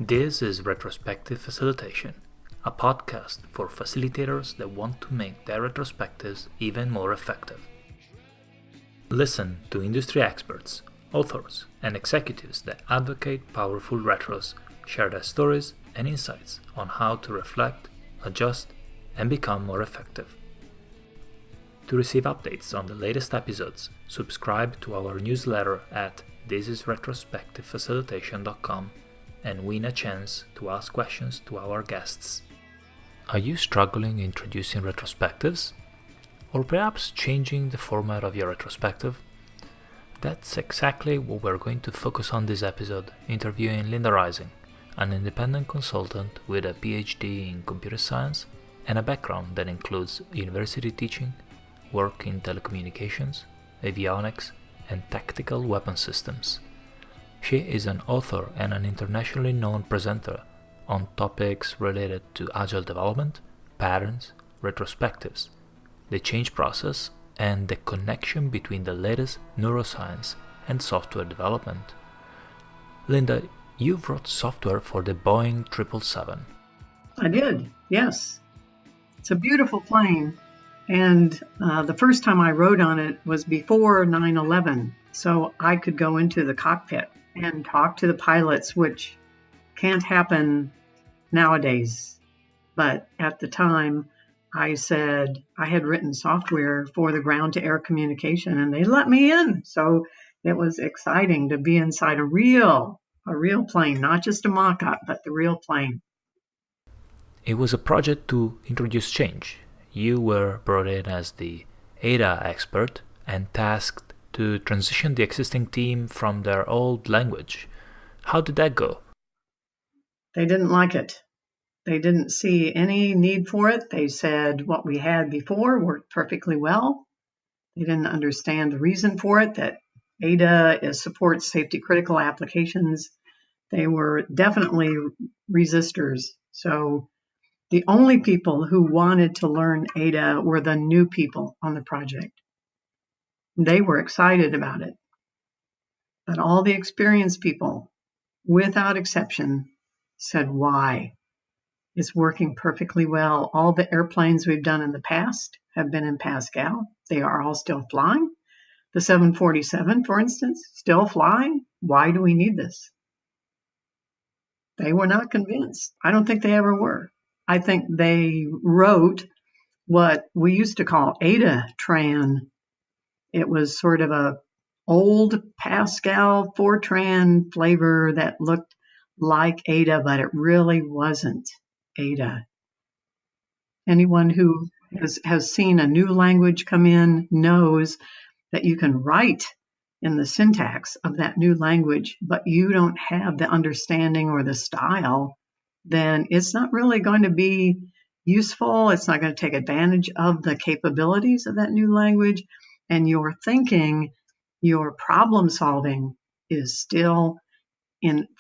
This is Retrospective Facilitation, a podcast for facilitators that want to make their retrospectives even more effective. Listen to industry experts, authors, and executives that advocate powerful retros share their stories and insights on how to reflect, adjust, and become more effective. To receive updates on the latest episodes, subscribe to our newsletter at thisisretrospectivefacilitation.com and win a chance to ask questions to our guests. Are you struggling introducing retrospectives? Or perhaps changing the format of your retrospective? That's exactly what we're going to focus on this episode, interviewing Linda Rising, an independent consultant with a PhD in computer science and a background that includes university teaching, work in telecommunications, avionics, and tactical weapon systems. She is an author and an internationally known presenter on topics related to agile development, patterns, retrospectives, the change process, and the connection between the latest neuroscience and software development. Linda, you wrote software for the Boeing 777. I did, yes. It's a beautiful plane, and the first time I wrote on it was before 9/11, so I could go into the cockpit and talk to the pilots, which can't happen nowadays. But at the time, I said I had written software for the ground-to-air communication, and they let me in. So it was exciting to be inside a real plane, not just a mock-up, but the real plane. It was a project to introduce change. You were brought in as the ADA expert and tasked to transition the existing team from their old language. How did that go? They didn't like it. They didn't see any need for it. They said what we had before worked perfectly well. They didn't understand the reason for it, that ADA supports safety critical applications. They were definitely resistors. So the only people who wanted to learn ADA were the new people on the project. They were excited about it. But all the experienced people, without exception, said why. It's working perfectly well. All the airplanes we've done in the past have been in Pascal. They are all still flying. The 747, for instance, still flying. Why do we need this? They were not convinced. I don't think they ever were. I think they wrote what we used to call ADA-TRAN. It was sort of a old Pascal Fortran flavor that looked like ADA, but it really wasn't ADA. Anyone who has seen a new language come in knows that you can write in the syntax of that new language, but you don't have the understanding or the style, then it's not really going to be useful. It's not going to take advantage of the capabilities of that new language. And your thinking, your problem solving is still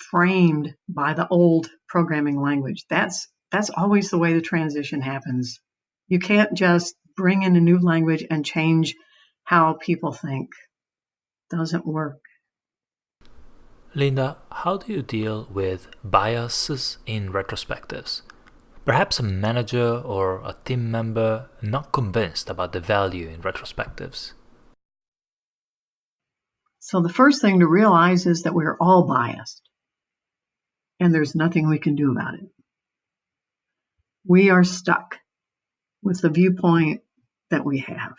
framed by the old programming language. That's always the way the transition happens. You can't just bring in a new language and change how people think. Doesn't work. Linda, how do you deal with biases in retrospectives? Perhaps a manager or a team member not convinced about the value in retrospectives. So the first thing to realize is that we're all biased, and there's nothing we can do about it. We are stuck with the viewpoint that we have,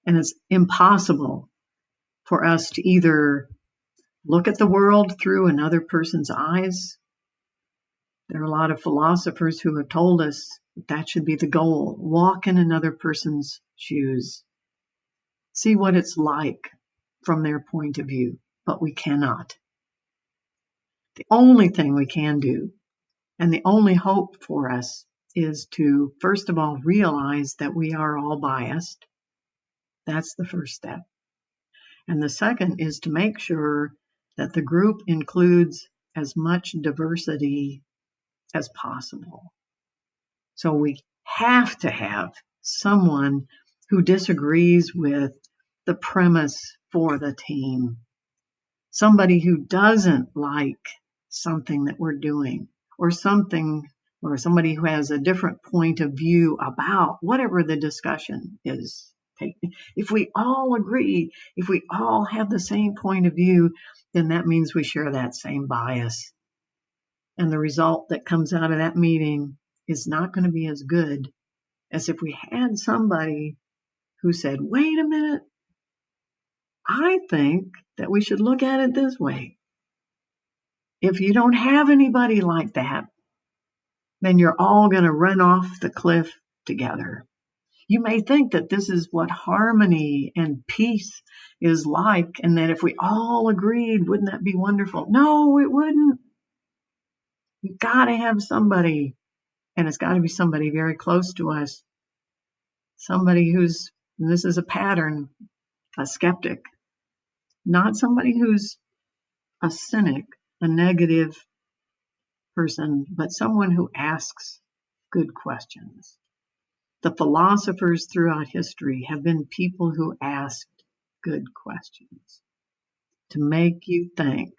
and it's impossible for us to either look at the world through another person's eyes. There are a lot of philosophers who have told us that should be the goal. Walk in another person's shoes. See what it's like from their point of view, but we cannot. The only thing we can do, and the only hope for us, is to, first of all, realize that we are all biased. That's the first step. And the second is to make sure that the group includes as much diversity as possible. So we have to have someone who disagrees with the premise for the team. Somebody who doesn't like something that we're doing, or something, or somebody who has a different point of view about whatever the discussion is. If we all agree, if we all have the same point of view, then that means we share that same bias. And the result that comes out of that meeting is not going to be as good as if we had somebody who said, wait a minute, I think that we should look at it this way. If you don't have anybody like that, then you're all going to run off the cliff together. You may think that this is what harmony and peace is like, and that if we all agreed, wouldn't that be wonderful? No, it wouldn't. You've got to have somebody, and it's got to be somebody very close to us. Somebody who's, and this is a pattern, a skeptic, not somebody who's a cynic, a negative person, but someone who asks good questions. The philosophers throughout history have been people who asked good questions to make you think,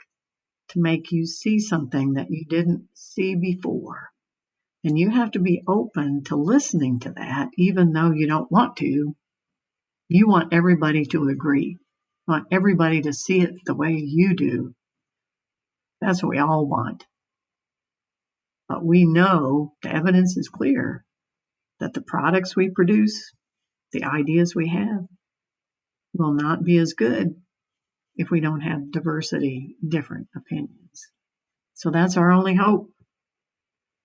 to make you see something that you didn't see before. And you have to be open to listening to that, even though you don't want to. You want everybody to agree. You want everybody to see it the way you do. That's what we all want. But we know the evidence is clear that the products we produce, the ideas we have, will not be as good if we don't have diversity, different opinions. So that's our only hope,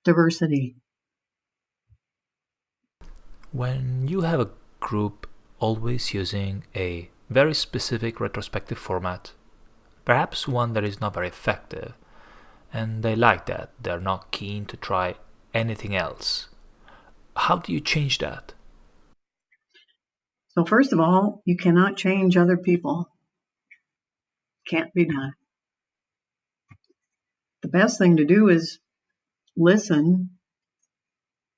diversity. When you have a group always using a very specific retrospective format, perhaps one that is not very effective, and they like that, they're not keen to try anything else, how do you change that? So first of all, you cannot change other people. Can't be done. The best thing to do is listen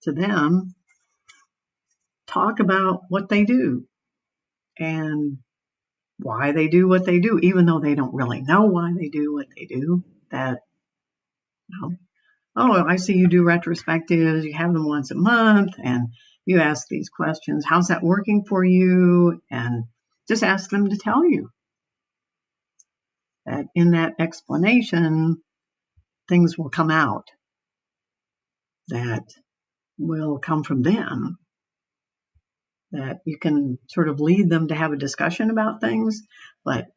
to them, talk about what they do and why they do what they do, even though they don't really know why they do what they do. That, oh, I see you do retrospectives, you have them once a month, and you ask these questions. How's that working for you? And just ask them to tell you. That in that explanation, things will come out that will come from them, that you can sort of lead them to have a discussion about things. But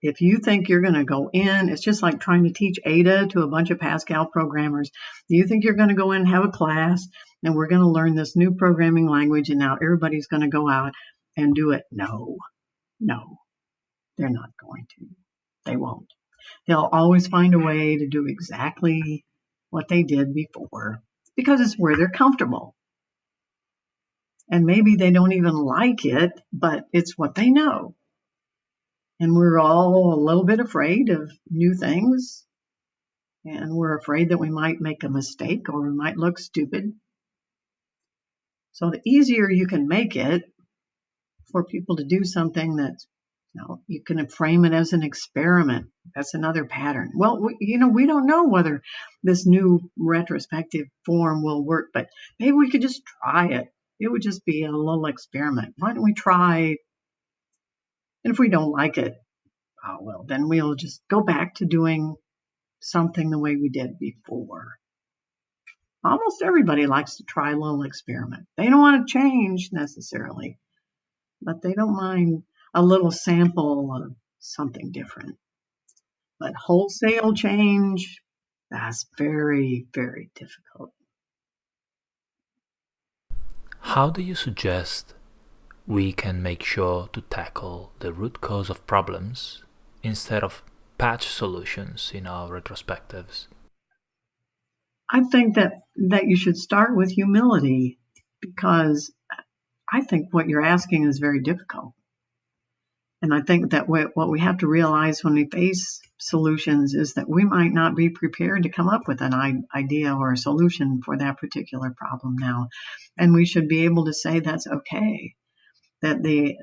if you think you're going to go in, it's just like trying to teach Ada to a bunch of Pascal programmers. You think you're going to go in and have a class and we're going to learn this new programming language and now everybody's going to go out and do it. No, they're not going to. They won't. They'll always find a way to do exactly what they did before because it's where they're comfortable. And maybe they don't even like it, but it's what they know. And we're all a little bit afraid of new things. And we're afraid that we might make a mistake or we might look stupid. So the easier you can make it for people to do something that's, you can frame it as an experiment. That's another pattern. Well, we don't know whether this new retrospective form will work, but maybe we could just try it. It would just be a little experiment. Why don't we try? And if we don't like it, well, then we'll just go back to doing something the way we did before. Almost everybody likes to try a little experiment. They don't want to change necessarily, but they don't mind a little sample of something different. But wholesale change, that's very, very difficult. How do you suggest we can make sure to tackle the root cause of problems instead of patch solutions in our retrospectives? I think that you should start with humility, because I think what you're asking is very difficult. And I think that what we have to realize when we face solutions is that we might not be prepared to come up with an idea or a solution for that particular problem now. And we should be able to say that's okay. That the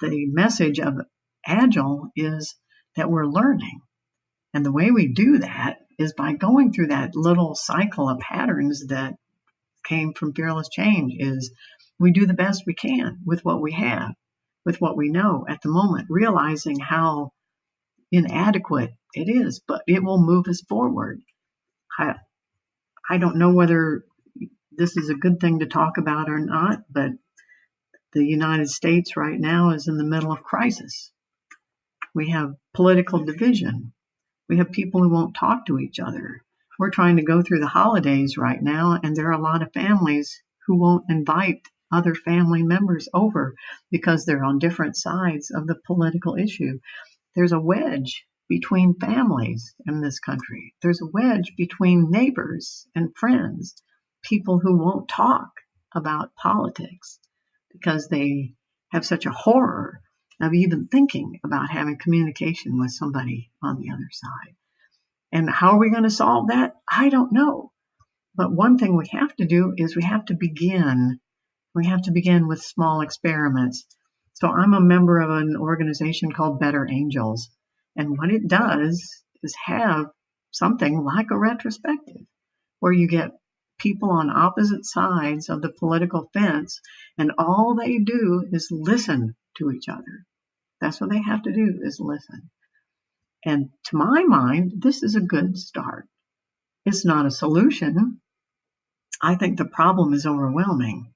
message of Agile is that we're learning. And the way we do that is by going through that little cycle of patterns that came from fearless change. Is we do the best we can with what we have, with what we know at the moment, realizing how inadequate it is, but it will move us forward. I don't know whether this is a good thing to talk about or not, but the United States right now is in the middle of crisis. We have political division. We have people who won't talk to each other. We're trying to go through the holidays right now, and there are a lot of families who won't invite other family members over because they're on different sides of the political issue. There's a wedge between families in this country. There's a wedge between neighbors and friends, people who won't talk about politics because they have such a horror of even thinking about having communication with somebody on the other side. And how are we going to solve that? I don't know. But one thing we have to do is we have to begin. We have to begin with small experiments. So I'm a member of an organization called Better Angels. And what it does is have something like a retrospective where you get people on opposite sides of the political fence, and all they do is listen to each other. That's what they have to do, is listen. And to my mind, this is a good start. It's not a solution. I think the problem is overwhelming.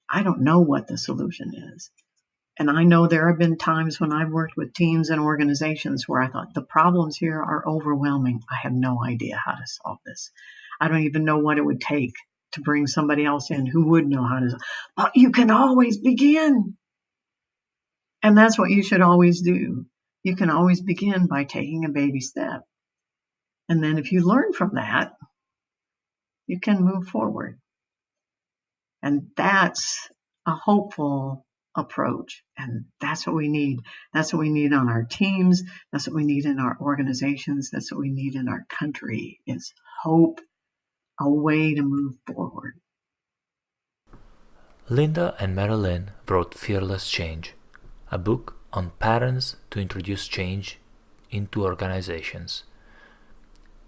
I don't know what the solution is. And I know there have been times when I've worked with teams and organizations where I thought the problems here are overwhelming. I have no idea how to solve this. I don't even know what it would take to bring somebody else in who would know how to. But you can always begin. And that's what you should always do. You can always begin by taking a baby step. And then if you learn from that, you can move forward. And that's a hopeful approach. And that's what we need. That's what we need on our teams. That's what we need in our organizations. That's what we need in our country, is hope, a way to move forward. Linda and Marilyn wrote Fearless Change, a book on patterns to introduce change into organizations.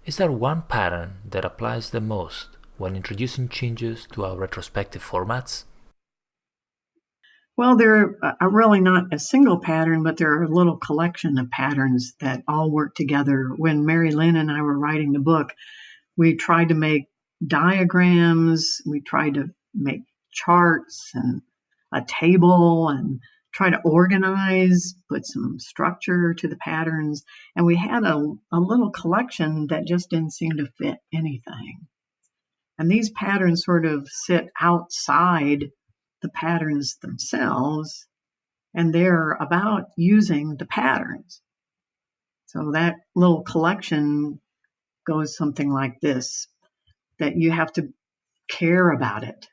Is there one pattern that applies the most when introducing changes to our retrospective formats? Well, there are really not a single pattern, but there are a little collection of patterns that all work together. When Mary Lynn and I were writing the book, we tried to make diagrams, we tried to make charts and a table and try to organize, put some structure to the patterns. And we had a little collection that just didn't seem to fit anything. And these patterns sort of sit outside the patterns themselves, and they're about using the patterns. So that little collection goes something like this, that you have to care about it.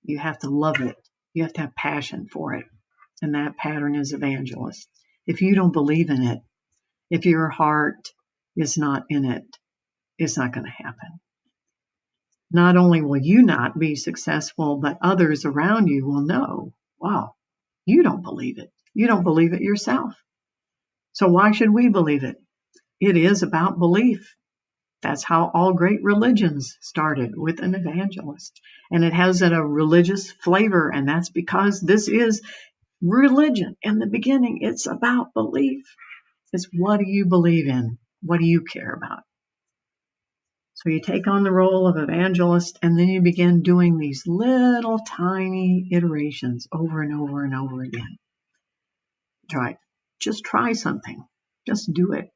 You have to love it. You have to have passion for it. And that pattern is Evangelist. If you don't believe in it, if your heart is not in it, it's not going to happen. Not only will you not be successful, but others around you will know, wow, you don't believe it. You don't believe it yourself. So why should we believe it? It is about belief. That's how all great religions started, with an evangelist. And it has a religious flavor, and that's because this is religion. In the beginning, it's about belief. It's what do you believe in? What do you care about? So you take on the role of evangelist, and then you begin doing these little tiny iterations over and over and over again. Just try something. Just do it.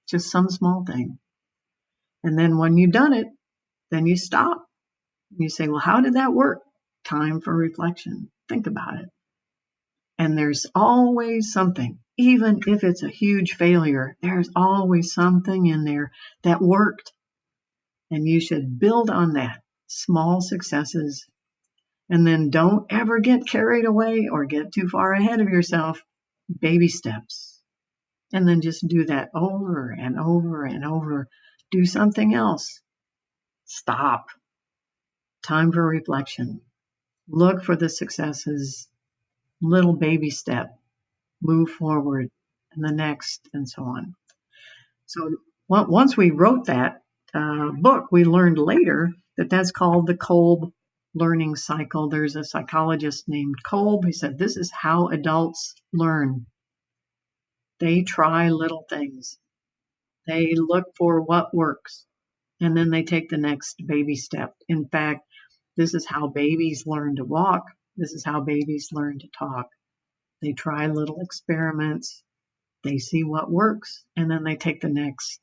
Just some small thing. And then when you've done it, then you stop. You say, well, how did that work? Time for reflection. Think about it. And there's always something, even if it's a huge failure, there's always something in there that worked. And you should build on that, small successes. And then don't ever get carried away or get too far ahead of yourself. Baby steps. And then just do that over and over and over. Do something else. Stop. Time for reflection. Look for the successes. Little baby step. Move forward. And the next, and so on. So once we wrote that, book, we learned later that that's called the Kolb learning cycle. There's a psychologist named Kolb. He said, this is how adults learn. They try little things. They look for what works, and then they take the next baby step. In fact, this is how babies learn to walk. This is how babies learn to talk. They try little experiments. They see what works, and then they take the next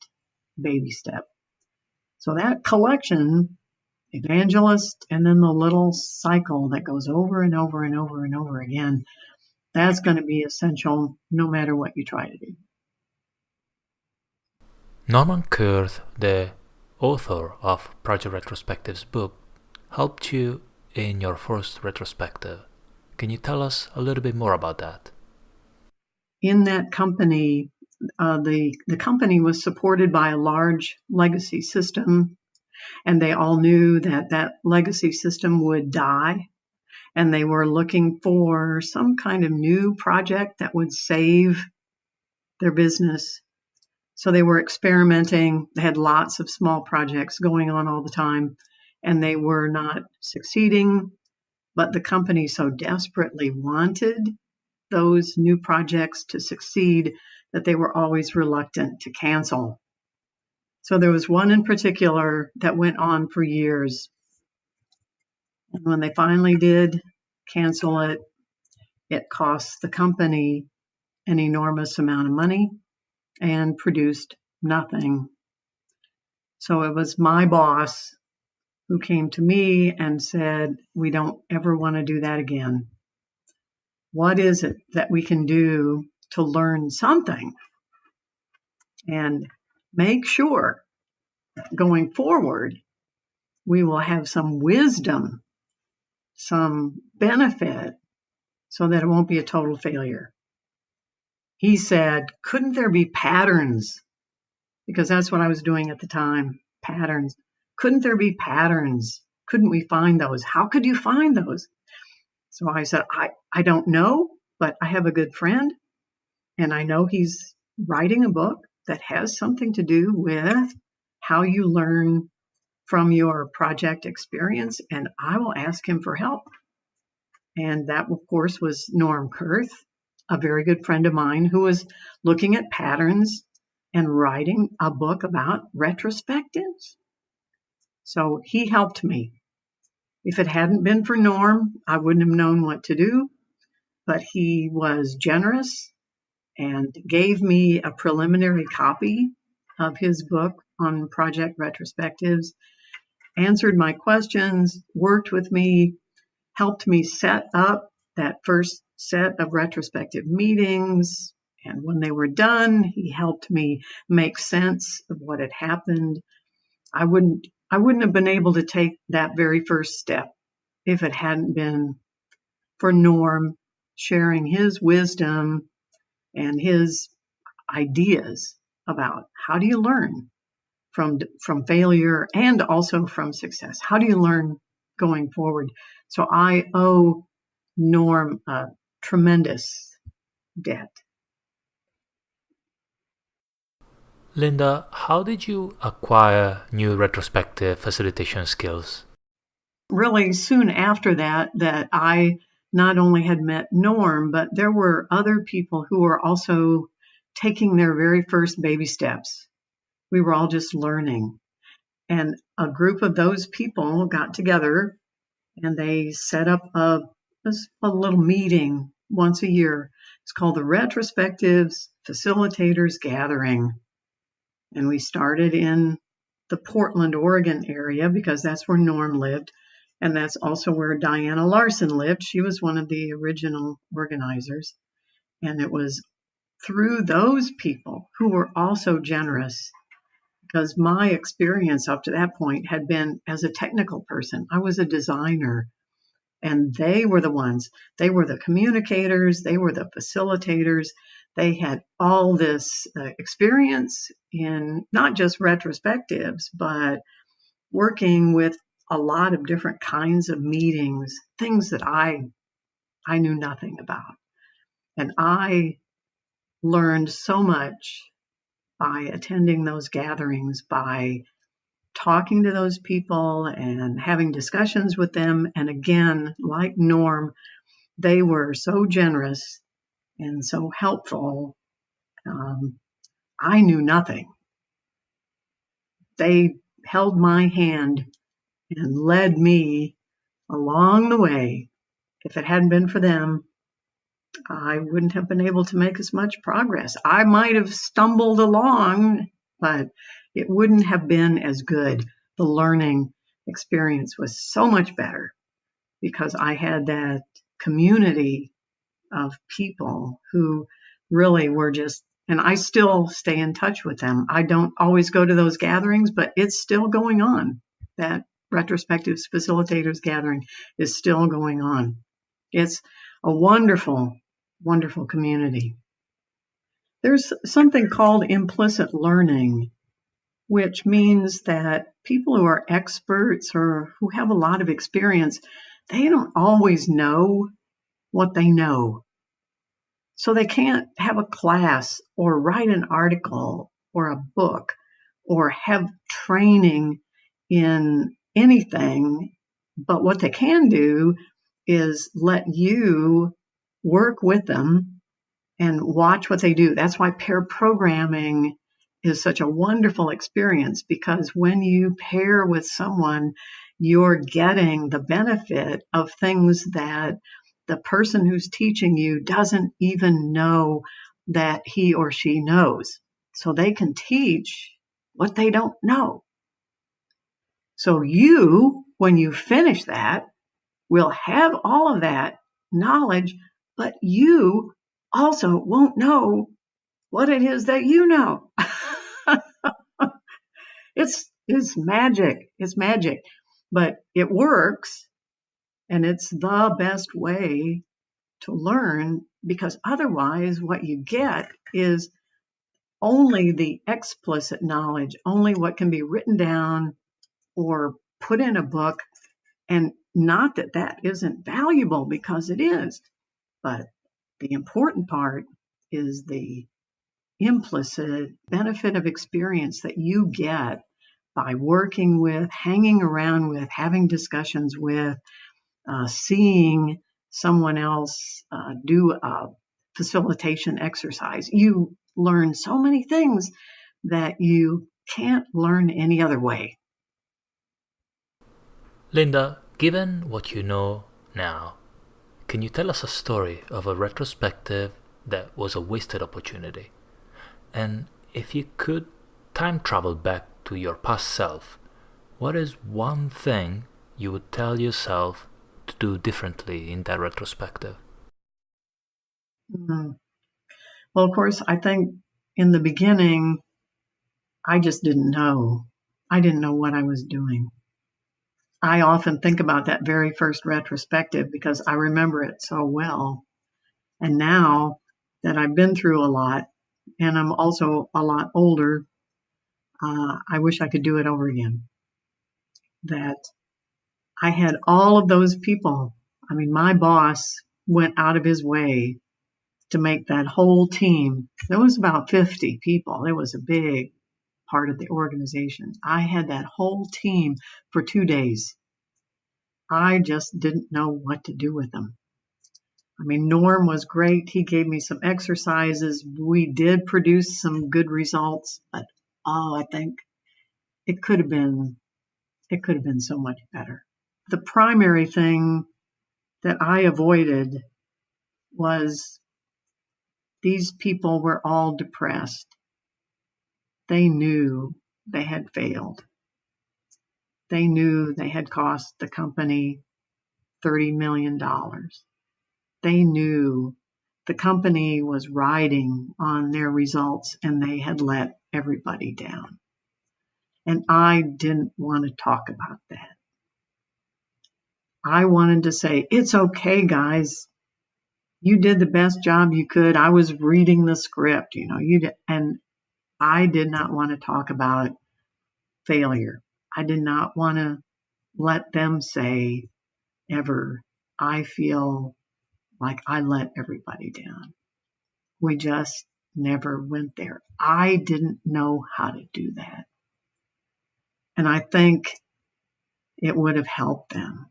baby step. So that collection, Evangelist, and then the little cycle that goes over and over and over and over again, that's going to be essential no matter what you try to do. Norman Kurth, the author of Project Retrospective's book, helped you in your first retrospective. Can you tell us a little bit more about that? In that company, the company was supported by a large legacy system, and they all knew that that legacy system would die, and they were looking for some kind of new project that would save their business. So they were experimenting. They had lots of small projects going on all the time, and they were not succeeding. But the company so desperately wanted those new projects to succeed that they were always reluctant to cancel. So there was one in particular that went on for years. And when they finally did cancel it, it cost the company an enormous amount of money and produced nothing. So it was my boss who came to me and said, we don't ever want to do that again. What is it that we can do to learn something and make sure that going forward we will have some wisdom, some benefit, so that it won't be a total failure? He said, couldn't there be patterns? Because that's what I was doing at the time, patterns. Couldn't there be patterns? Couldn't we find those? How could you find those? So I said, I don't know, but I have a good friend, and I know he's writing a book that has something to do with how you learn from your project experience, and I will ask him for help. And that, of course, was Norm Kurth, a very good friend of mine who was looking at patterns and writing a book about retrospectives. So he helped me. If it hadn't been for Norm, I wouldn't have known what to do, but he was generous and gave me a preliminary copy of his book on project retrospectives, answered my questions, worked with me, helped me set up that first set of retrospective meetings. And when they were done, he helped me make sense of what had happened. I wouldn't have been able to take that very first step if it hadn't been for Norm sharing his wisdom and his ideas about how do you learn from failure and also from success. How do you learn going forward? So I owe Norm a tremendous debt. Linda, how did you acquire new retrospective facilitation skills? Really soon after that I not only had met Norm, but there were other people who were also taking their very first baby steps. We were all just learning. And a group of those people got together and they set up a little meeting once a year. It's called the Retrospectives Facilitators Gathering. And we started in the Portland, Oregon area because that's where Norm lived. And that's also where Diana Larson lived. She was one of the original organizers. And it was through those people who were also generous, because my experience up to that point had been as a technical person. I was a designer, and they were the ones. They were the communicators. They were the facilitators. They had all this experience in not just retrospectives, but working with a lot of different kinds of meetings, things that I knew nothing about. And I learned so much by attending those gatherings, by talking to those people and having discussions with them. And again, like Norm, they were so generous and so helpful. I knew nothing. They held my hand and led me along the way. If it hadn't been for them, I wouldn't have been able to make as much progress. I might have stumbled along, but it wouldn't have been as good. The learning experience was so much better because I had that community of people who really were just, and I still stay in touch with them. I don't always go to those gatherings, but it's still going on. That retrospectives facilitators gathering is still going on. It's a wonderful, wonderful community. There's something called implicit learning, which means that people who are experts or who have a lot of experience, they don't always know what they know. So they can't have a class or write an article or a book or have training in anything. But what they can do is let you work with them and watch what they do. That's why pair programming is such a wonderful experience, because when you pair with someone, you're getting the benefit of things that the person who's teaching you doesn't even know that he or she knows. So they can teach what they don't know. So you, when you finish that, will have all of that knowledge, but you also won't know what it is that you know. It's magic. It's magic. But it works, and it's the best way to learn, because otherwise what you get is only the explicit knowledge, only what can be written down or put in a book. And not that that isn't valuable, because it is, but the important part is the implicit benefit of experience that you get by working with, hanging around with, having discussions with, seeing someone else do a facilitation exercise. You learn so many things that you can't learn any other way. Linda, given what you know now, can you tell us a story of a retrospective that was a wasted opportunity? And if you could time travel back to your past self, what is one thing you would tell yourself to do differently in that retrospective? Mm-hmm. Well, of course, I think in the beginning, I just didn't know. I didn't know what I was doing. I often think about that very first retrospective because I remember it so well. And now that I've been through a lot, and I'm also a lot older, I wish I could do it over again. That I had all of those people. I mean, my boss went out of his way to make that whole team. There was about 50 people. It was a big part of the organization. I had that whole team for 2 days. I just didn't know what to do with them. I mean, Norm was great. He gave me some exercises. We did produce some good results, but I think it could have been so much better. The primary thing that I avoided was these people were all depressed. They knew they had failed. They knew they had cost the company $30 million. They knew the company was riding on their results and they had let everybody down. And I didn't want to talk about that. I wanted to say, it's okay, guys. You did the best job you could. I was reading the script, and I did not want to talk about failure. I did not want to let them say ever, I feel like I let everybody down. We just never went there. I didn't know how to do that. And I think it would have helped them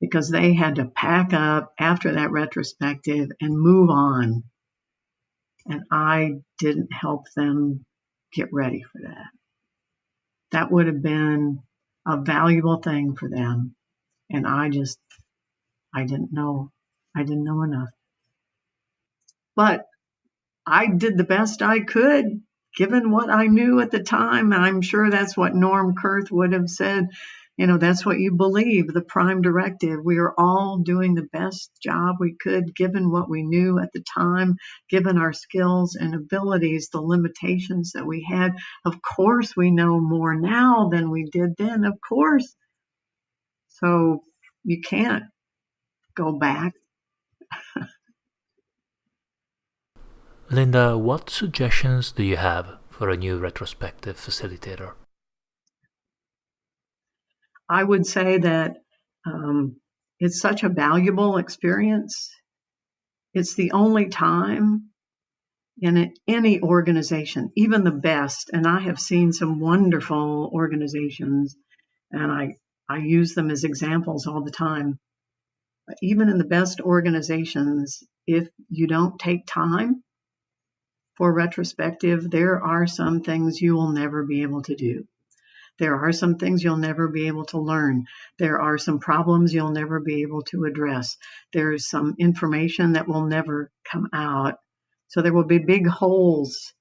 because they had to pack up after that retrospective and move on. And I didn't help them get ready for that. That would have been a valuable thing for them. And I didn't know. I didn't know enough. But I did the best I could given what I knew at the time. And I'm sure that's what Norm Kurth would have said. That's what you believe, the prime directive. We are all doing the best job we could given what we knew at the time, given our skills and abilities, the limitations that we had. Of course, we know more now than we did then, of course. So you can't go back. Linda, what suggestions do you have for a new retrospective facilitator? I would say that it's such a valuable experience. It's the only time in any organization, even the best, and I have seen some wonderful organizations, and I use them as examples all the time. But even in the best organizations, if you don't take time for retrospective, there are some things you will never be able to do. There are some things you'll never be able to learn. There are some problems you'll never be able to address. There's some information that will never come out. So there will be big holes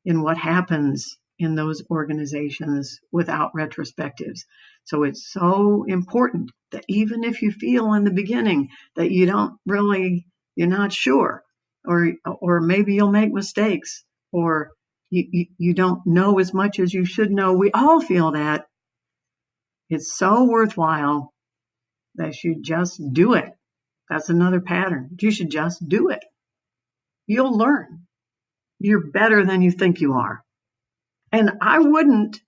in what happens in those organizations without retrospectives. So it's so important that even if you feel in the beginning that you're not sure, or maybe you'll make mistakes, or you don't know as much as you should know. We all feel that. It's so worthwhile that you just do it. That's another pattern. You should just do it. You'll learn. You're better than you think you are. And I wouldn't,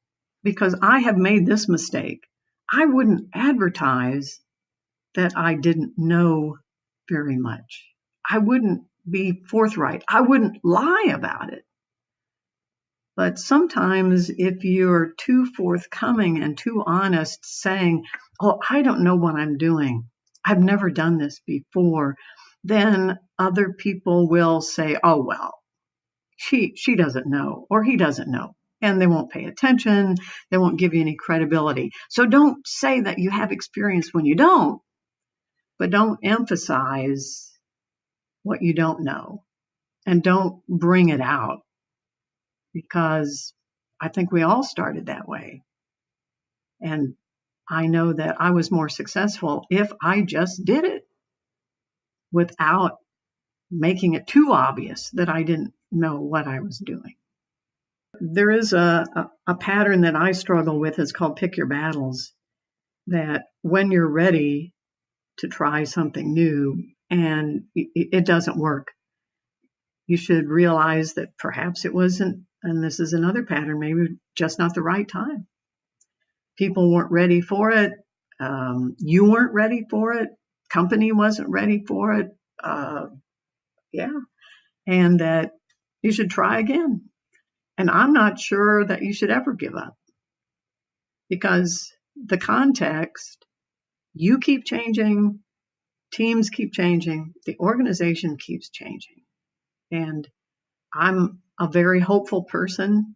because I have made this mistake, I wouldn't advertise that I didn't know very much. I wouldn't be forthright. I wouldn't lie about it. But sometimes if you're too forthcoming and too honest saying, oh, I don't know what I'm doing, I've never done this before, then other people will say, oh, well, she doesn't know, or he doesn't know, and they won't pay attention. They won't give you any credibility. So don't say that you have experience when you don't, but don't emphasize what you don't know, and don't bring it out, because I think we all started that way. And I know that I was more successful if I just did it without making it too obvious that I didn't know what I was doing. There is a pattern that I struggle with. It's called pick your battles, that when you're ready to try something new and it doesn't work, you should realize that perhaps it wasn't, and this is another pattern, maybe just not the right time. People weren't ready for it. You weren't ready for it. Company wasn't ready for it. And that you should try again. And I'm not sure that you should ever give up, because the context, you keep changing, teams keep changing, the organization keeps changing. And I'm a very hopeful person,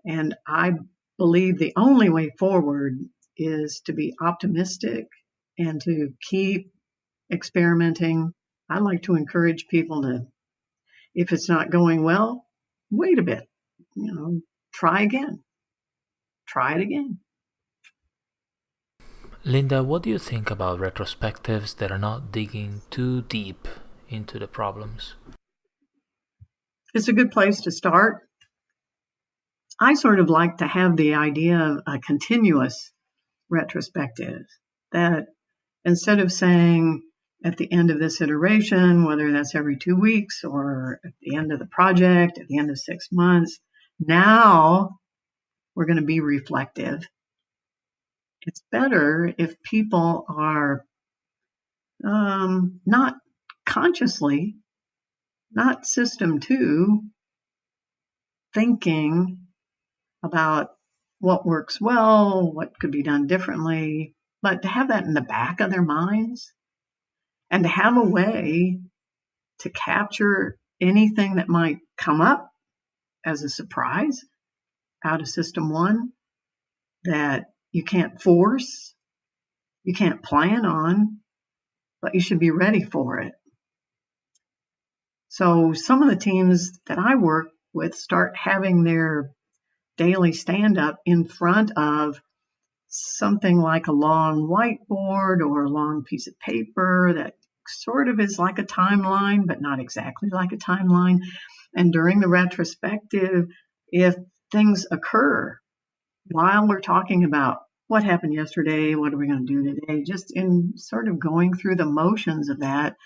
and I believe the only way forward is to be optimistic and to keep experimenting. I like to encourage people to, if it's not going well, wait a bit, try again, try it again. Linda, what do you think about retrospectives that are not digging too deep into the problems? It's a good place to start. I sort of like to have the idea of a continuous retrospective, that instead of saying at the end of this iteration, whether that's every 2 weeks or at the end of the project, at the end of 6 months, now we're going to be reflective. It's better if people are not consciously, not system two, thinking about what works well, what could be done differently, but to have that in the back of their minds and to have a way to capture anything that might come up as a surprise out of System 1 that you can't force, you can't plan on, but you should be ready for it. So some of the teams that I work with start having their daily stand-up in front of something like a long whiteboard or a long piece of paper that sort of is like a timeline, but not exactly like a timeline. And during the retrospective, if things occur while we're talking about what happened yesterday, what are we going to do today, just in sort of going through the motions of that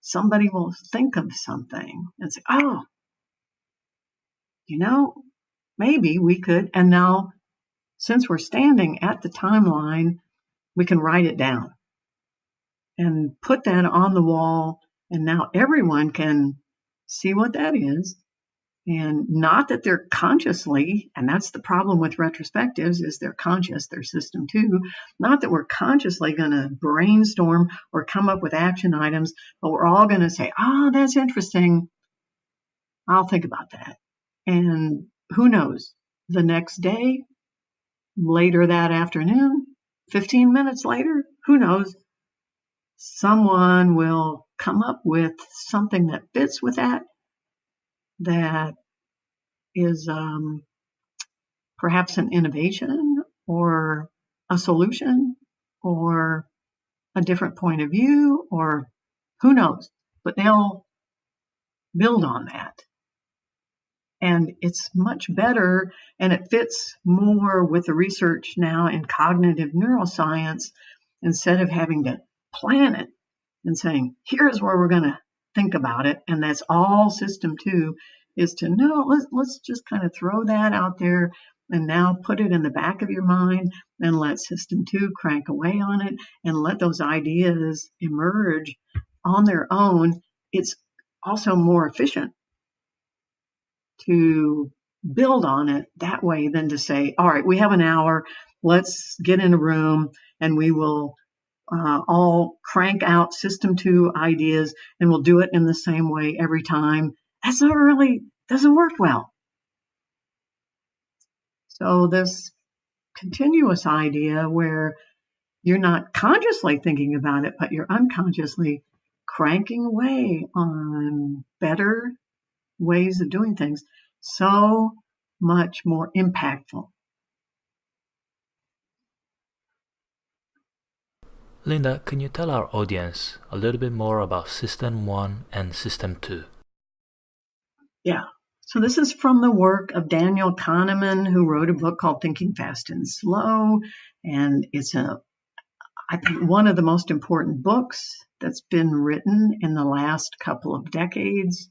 somebody will think of something and say, oh, maybe we could. And now, since we're standing at the timeline, we can write it down and put that on the wall. And now everyone can see what that is. And not that they're consciously, and that's the problem with retrospectives, is they're conscious, they're System 2. Not that we're consciously going to brainstorm or come up with action items, but we're all going to say, oh, that's interesting. I'll think about that. And who knows, the next day, later that afternoon, 15 minutes later, who knows, someone will come up with something that fits with that is perhaps an innovation or a solution or a different point of view, or who knows, but they'll build on that. And it's much better, and it fits more with the research now in cognitive neuroscience, instead of having to plan it and saying, here's where we're going to think about it, and that's all System 2, is to know, let's just kind of throw that out there and now put it in the back of your mind and let System 2 crank away on it and let those ideas emerge on their own. It's also more efficient to build on it that way than to say, all right, we have an hour, let's get in a room and we will all crank out System 2 ideas and we'll do it in the same way every time. That's not really, doesn't work well. So this continuous idea where you're not consciously thinking about it, but you're unconsciously cranking away on better ways of doing things, so much more impactful. Linda, can you tell our audience a little bit more about System 1 and System 2? Yeah. So this is from the work of Daniel Kahneman, who wrote a book called Thinking Fast and Slow. And it's I think one of the most important books that's been written in the last couple of decades.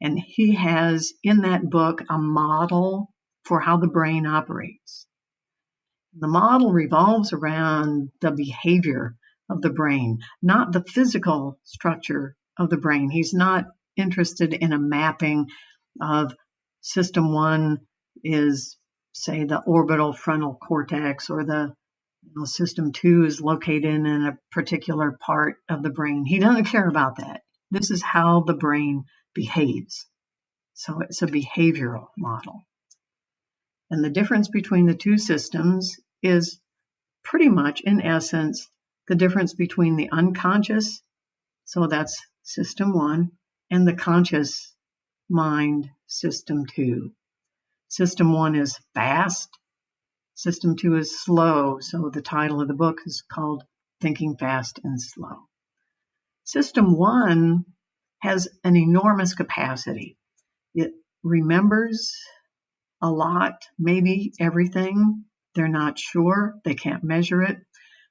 And he has in that book a model for how the brain operates. The model revolves around the behavior of the brain, not the physical structure of the brain. He's not interested in a mapping of System 1 is, say, the orbital frontal cortex, or the System 2 is located in a particular part of the brain. He doesn't care about that. This is how the brain behaves. So it's a behavioral model. And the difference between the two systems is pretty much, in essence, the difference between the unconscious, so that's System 1, and the conscious mind, System 2. System 1 is fast, System 2 is slow, so the title of the book is called Thinking Fast and Slow. System 1 has an enormous capacity. It remembers a lot, maybe everything. They're not sure. They can't measure it.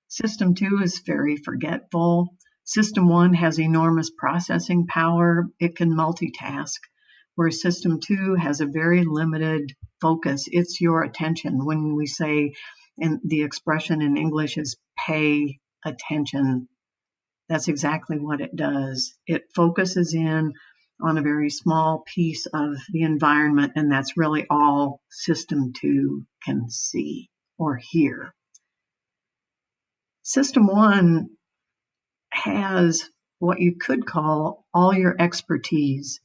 System 2 is very forgetful. System 1 has enormous processing power. It can multitask, where System 2 has a very limited focus. It's your attention. When we say, and the expression in English is pay attention, that's exactly what it does. It focuses in on a very small piece of the environment, and that's really all System 2 can see or hear. System 1 has what you could call all your expertise.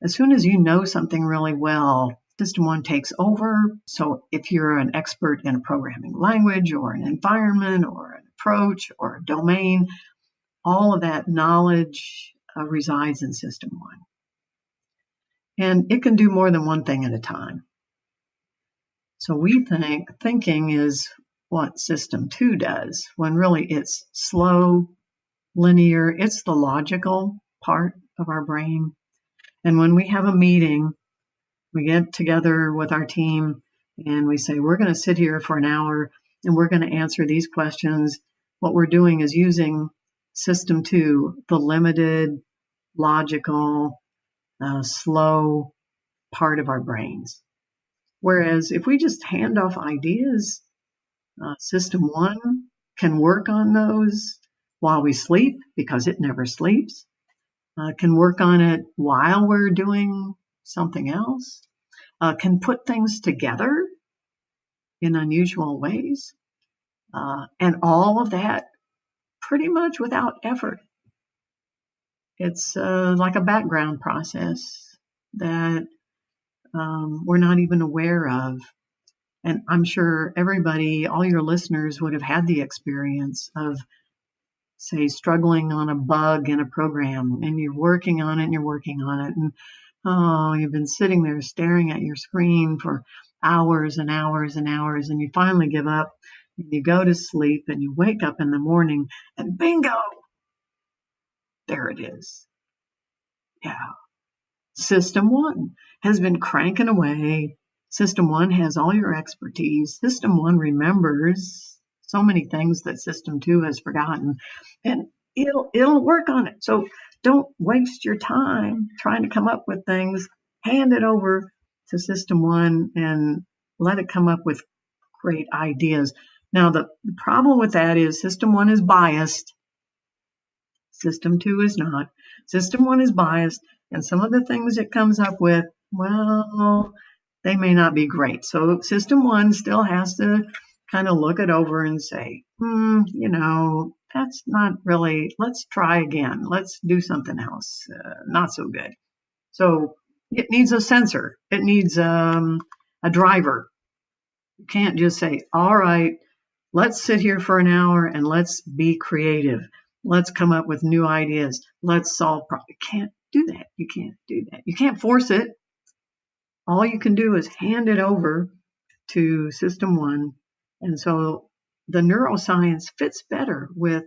As soon as you know something really well, System 1 takes over. So if you're an expert in a programming language or an environment or an approach or a domain, all of that knowledge resides in System 1. And it can do more than one thing at a time. So we think thinking is what System 2 does, when really it's slow, linear. It's the logical part of our brain. And when we have a meeting, we get together with our team and we say, we're going to sit here for an hour and we're going to answer these questions. What we're doing is using System 2, the limited, logical, slow part of our brains. Whereas if we just hand off ideas, System 1 can work on those while we sleep, because it never sleeps, can work on it while we're doing something else, can put things together in unusual ways, and all of that pretty much without effort. It's like a background process that we're not even aware of. And I'm sure everybody, all your listeners, would have had the experience of, say, struggling on a bug in a program, and you're working on it and you're working on it, and you've been sitting there staring at your screen for hours and hours and hours, and you finally give up and you go to sleep and you wake up in the morning and bingo, there it is. Yeah. System 1 has been cranking away. System 1 has all your expertise. System 1 remembers so many things that System 2 has forgotten, and it'll work on it. So don't waste your time trying to come up with things. Hand it over to System 1 and let it come up with great ideas. Now, the problem with that is System 1 is biased. System 2 is not. System 1 is biased, and some of the things it comes up with, well, they may not be great. So System 1 still has to kind of look it over and say, that's not really, let's try again. Let's do something else. Not so good. So it needs a sensor. It needs a driver. You can't just say, all right, let's sit here for an hour and let's be creative. Let's come up with new ideas. Let's solve problems. You can't do that. You can't do that. You can't force it. All you can do is hand it over to System 1. And so the neuroscience fits better with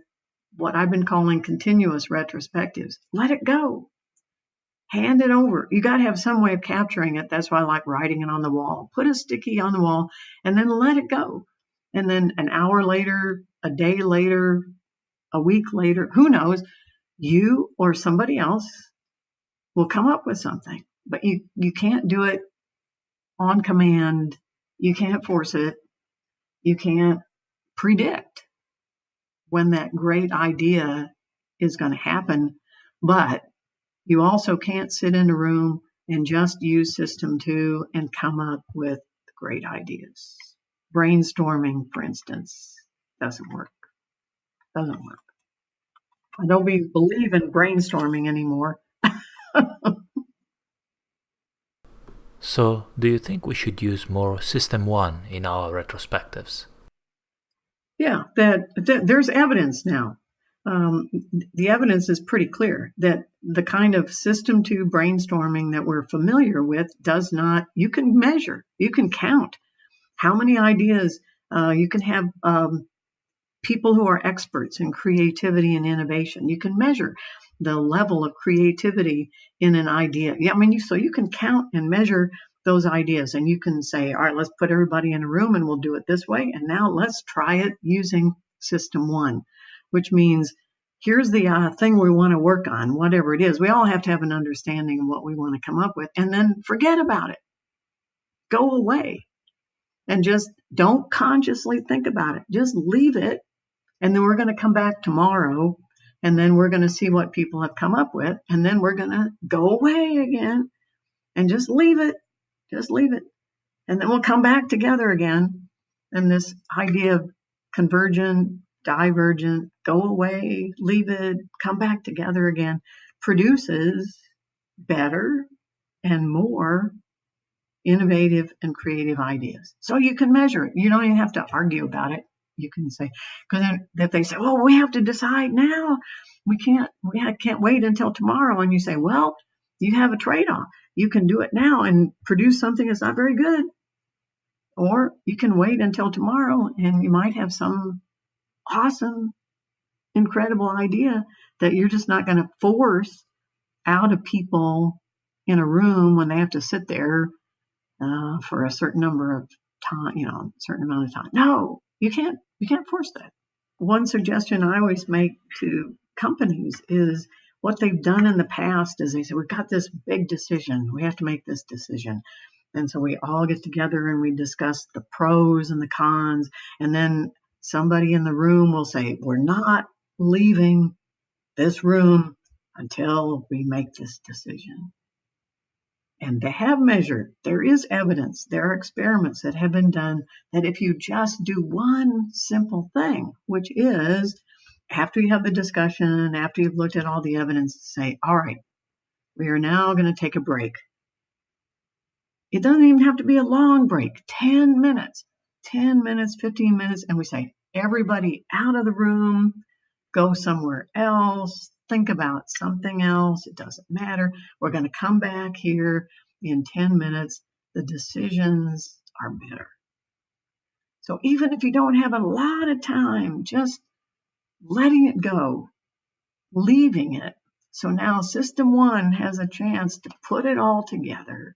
what I've been calling continuous retrospectives. Let it go. Hand it over. You got to have some way of capturing it. That's why I like writing it on the wall. Put a sticky on the wall and then let it go. And then an hour later, a day later, a week later, who knows, you or somebody else will come up with something. But you can't do it on command. You can't force it. You can't predict when that great idea is going to happen. But you also can't sit in a room and just use System 2 and come up with great ideas. Brainstorming, for instance, doesn't work. Doesn't work. I don't believe in brainstorming anymore. So, do you think we should use more System 1 in our retrospectives? Yeah, there's evidence now. The evidence is pretty clear that the kind of System 2 brainstorming that we're familiar with does not, you can measure, you can count how many ideas, you can have people who are experts in creativity and innovation. You can measure the level of creativity in an idea. Yeah, so you can count and measure those ideas, and you can say, all right, let's put everybody in a room and we'll do it this way. And now let's try it using System 1, which means here's the thing we want to work on, whatever it is. We all have to have an understanding of what we want to come up with, and then forget about it. Go away and just don't consciously think about it. Just leave it. And then we're going to come back tomorrow And then we're going to see what people have come up with. And then we're going to go away again and just leave it. Just leave it. And then we'll come back together again. And this idea of convergent, divergent, go away, leave it, come back together again, produces better and more innovative and creative ideas. So you can measure it. You don't even have to argue about it. You can say, because then if they say, "Oh, we have to decide now. We can't wait until tomorrow." And you say, "Well, you have a trade-off. You can do it now and produce something that's not very good. Or you can wait until tomorrow and you might have some awesome, incredible idea that you're just not going to force out of people in a room when they have to sit there for a certain number of time, a certain amount of time." No, you can't force that. One suggestion I always make to companies is what they've done in the past is they say, "We've got this big decision. We have to make this decision." And so we all get together and we discuss the pros and the cons. And then somebody in the room will say, "We're not leaving this room until we make this decision." And they have measured, there is evidence, there are experiments that have been done that if you just do one simple thing, which is after you have the discussion, after you've looked at all the evidence, say, "All right, we are now going to take a break." It doesn't even have to be a long break, 10 minutes, 15 minutes. And we say, "Everybody out of the room, go somewhere else, think about something else. It doesn't matter. We're going to come back here in 10 minutes. The decisions are better." So even if you don't have a lot of time, just letting it go, leaving it. So now system one has a chance to put it all together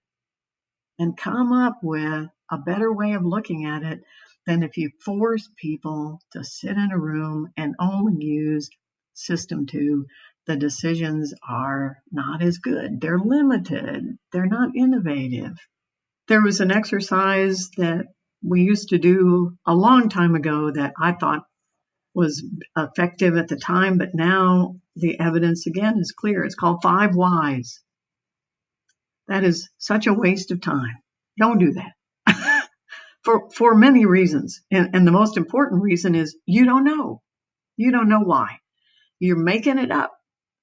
and come up with a better way of looking at it than if you force people to sit in a room and only use system two. The decisions are not as good. They're limited. They're not innovative. There was an exercise that we used to do a long time ago that I thought was effective at the time, but now the evidence again is clear. It's called 5 Whys. That is such a waste of time. Don't do that. for many reasons. And the most important reason is you don't know. You don't know why. You're making it up.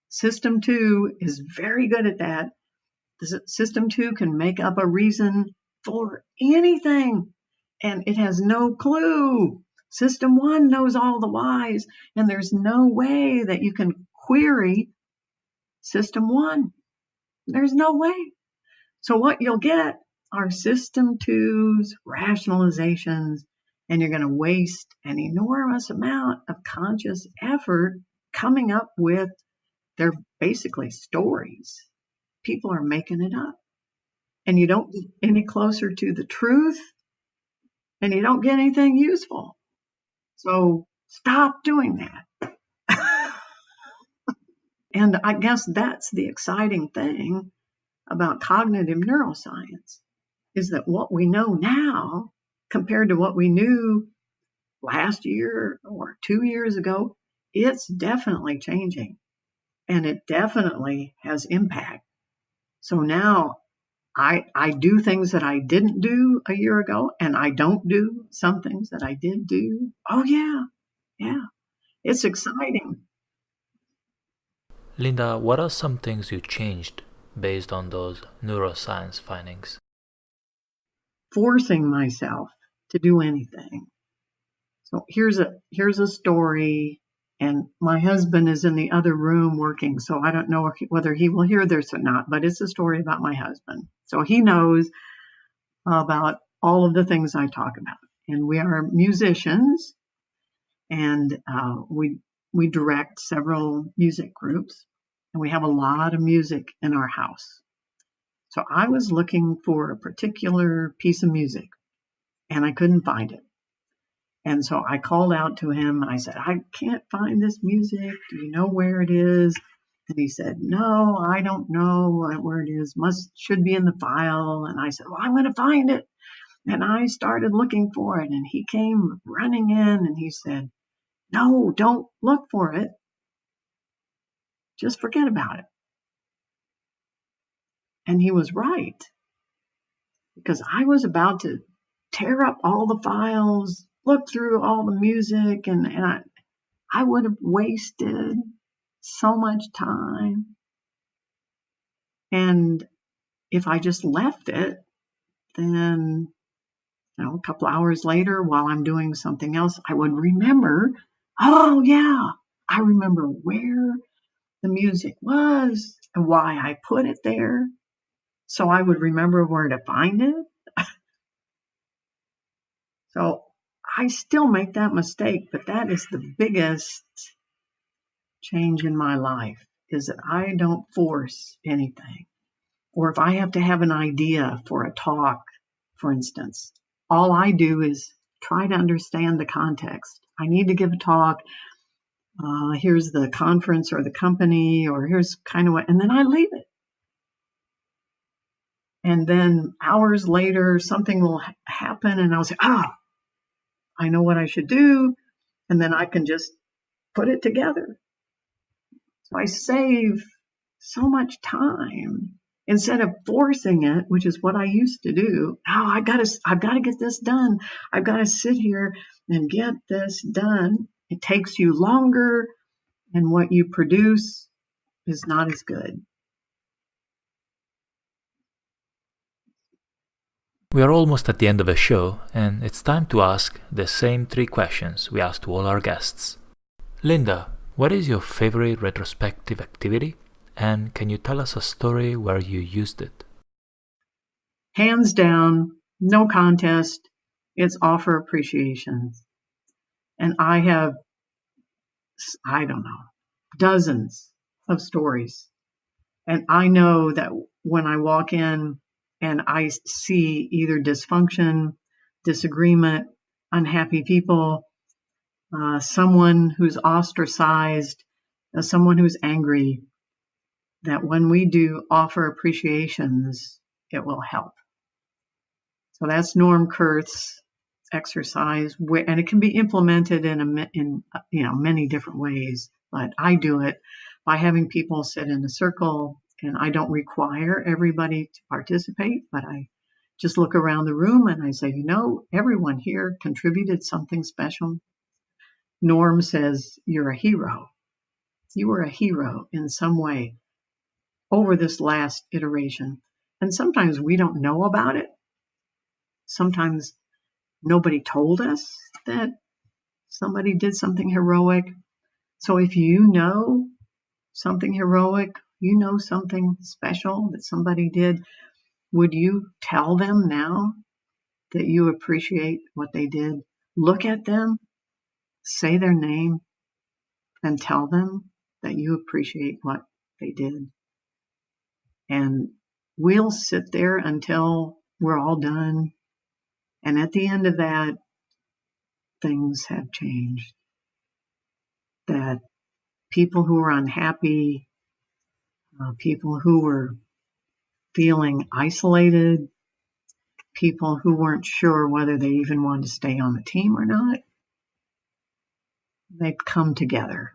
System two is very good at that. System two can make up a reason for anything, and it has no clue. System one knows all the whys, and there's no way that you can query system one. There's no way. So what you'll get are system two's rationalizations, and you're going to waste an enormous amount of conscious effort coming up with their basically stories. People are making it up. And you don't get any closer to the truth, and you don't get anything useful. So stop doing that. And I guess that's the exciting thing about cognitive neuroscience, is that what we know now compared to what we knew last year or 2 years ago, it's definitely changing, and it definitely has impact. So now I do things that I didn't do a year ago, and I don't do some things that I did do. Oh yeah, it's exciting. Linda, what are some things you changed based on those neuroscience findings? Forcing myself to do anything. So here's a story, and my husband is in the other room working, so I don't know whether he will hear this or not, but it's a story about my husband. So he knows about all of the things I talk about. And we are musicians, and we direct several music groups, and we have a lot of music in our house. So I was looking for a particular piece of music, and I couldn't find it. And so I called out to him and I said, "I can't find this music. Do you know where it is?" And he said, "No, I don't know where it is. Should be in the file." And I said, "Well, I'm going to find it." And I started looking for it. And he came running in and he said, "No, don't look for it. Just forget about it. And he was right, because I was about to tear up all the files, look through all the music, and I would have wasted so much time. And if I just left it, then a couple hours later, while I'm doing something else, I would remember, oh yeah, I remember where the music was and why I put it there. So I would remember where to find it. So I still make that mistake, but that is the biggest change in my life, is that I don't force anything. Or if I have to have an idea for a talk, for instance, all I do is try to understand the context. I need to give a talk. Here's the conference or the company, or here's kind of what, and then I leave it. And then hours later, something will happen, and I'll say, I know what I should do. And then I can just put it together. So I save so much time instead of forcing it, which is what I used to do. I've got to get this done. I've got to sit here and get this done. It takes you longer, and what you produce is not as good. We are almost at the end of the show, and it's time to ask the same 3 questions we ask to all our guests. Linda, what is your favorite retrospective activity? And can you tell us a story where you used it? Hands down, no contest, it's offer appreciation. And I have, I don't know, dozens of stories. And I know that when I walk in and I see either dysfunction, disagreement, unhappy people, someone who's ostracized, someone who's angry, that when we do offer appreciations, it will help. So that's Norm Kurth's exercise, and it can be implemented in many different ways. But I do it by having people sit in a circle, and I don't require everybody to participate, but I just look around the room and I say, everyone here contributed something special. Norm says, you're a hero. You were a hero in some way over this last iteration. And sometimes we don't know about it. Sometimes nobody told us that somebody did something heroic. So if you know something heroic, something special that somebody did, would you tell them now that you appreciate what they did? Look at them, say their name, and tell them that you appreciate what they did. And we'll sit there until we're all done. And at the end of that, things have changed. That people who were unhappy, people who were feeling isolated, people who weren't sure whether they even wanted to stay on the team or not, they've come together.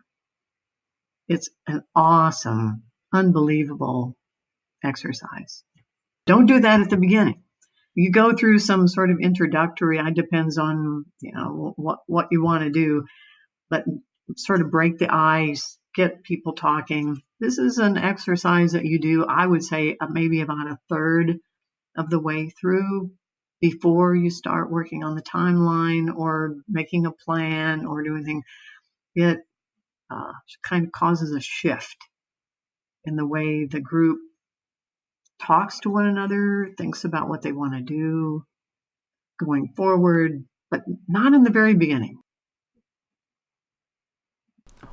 It's an awesome, unbelievable exercise. Don't do that at the beginning. You go through some sort of introductory, it depends on what you want to do, but sort of break the ice, get people talking. This is an exercise that you do, I would say, maybe about a third of the way through before you start working on the timeline or making a plan or doing anything. It kind of causes a shift in the way the group talks to one another, thinks about what they want to do going forward, but not in the very beginning.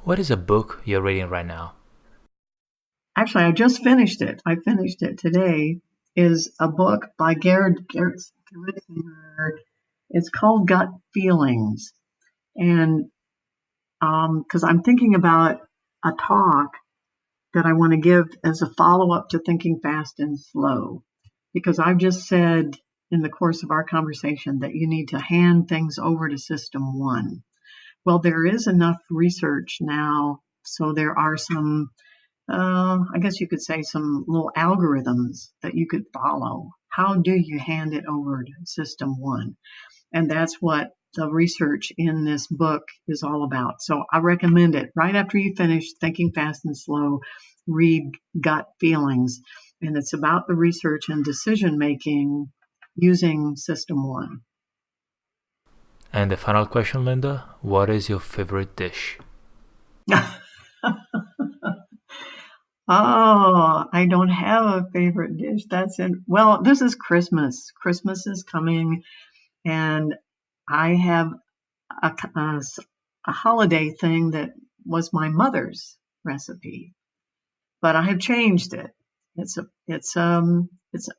What is a book you're reading right now? Actually, I just finished it. I finished it today. Is a book by Garrett. It's called Gut Feelings. And because I'm thinking about a talk that I want to give as a follow-up to Thinking Fast and Slow. Because I've just said in the course of our conversation that you need to hand things over to System 1. Well, there is enough research now, so there are some I guess you could say some little algorithms that you could follow. How do you hand it over to System 1? And that's what the research in this book is all about. So I recommend it. Right after you finish Thinking Fast and Slow, read Gut Feelings. And it's about the research and decision making using System 1. And the final question, Linda, what is your favorite dish? Oh, I don't have a favorite dish. Well, this is Christmas. Christmas is coming, and I have a holiday thing that was my mother's recipe, but I have changed it. It's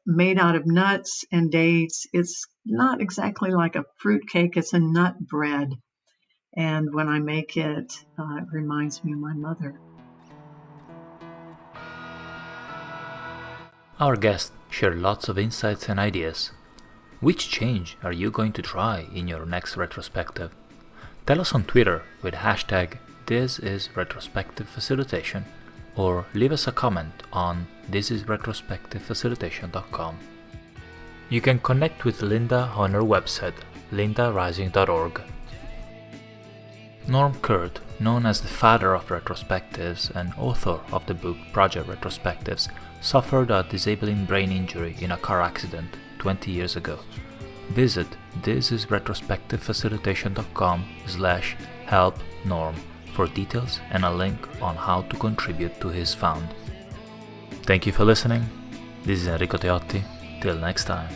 made out of nuts and dates. It's not exactly like a fruit cake. It's a nut bread, and when I make it, it reminds me of my mother. Our guests share lots of insights and ideas. Which change are you going to try in your next retrospective? Tell us on Twitter with hashtag #ThisIsRetrospectiveFacilitation or leave us a comment on thisisretrospectivefacilitation.com. You can connect with Linda on her website, lindarising.org. Norm Kurt, known as the father of retrospectives and author of the book Project Retrospectives, suffered a disabling brain injury in a car accident 20 years ago. Visit thisisretrospectivefacilitation.com/helpnorm for details and a link on how to contribute to his fund. Thank you for listening. This is Enrico Teotti. Till next time.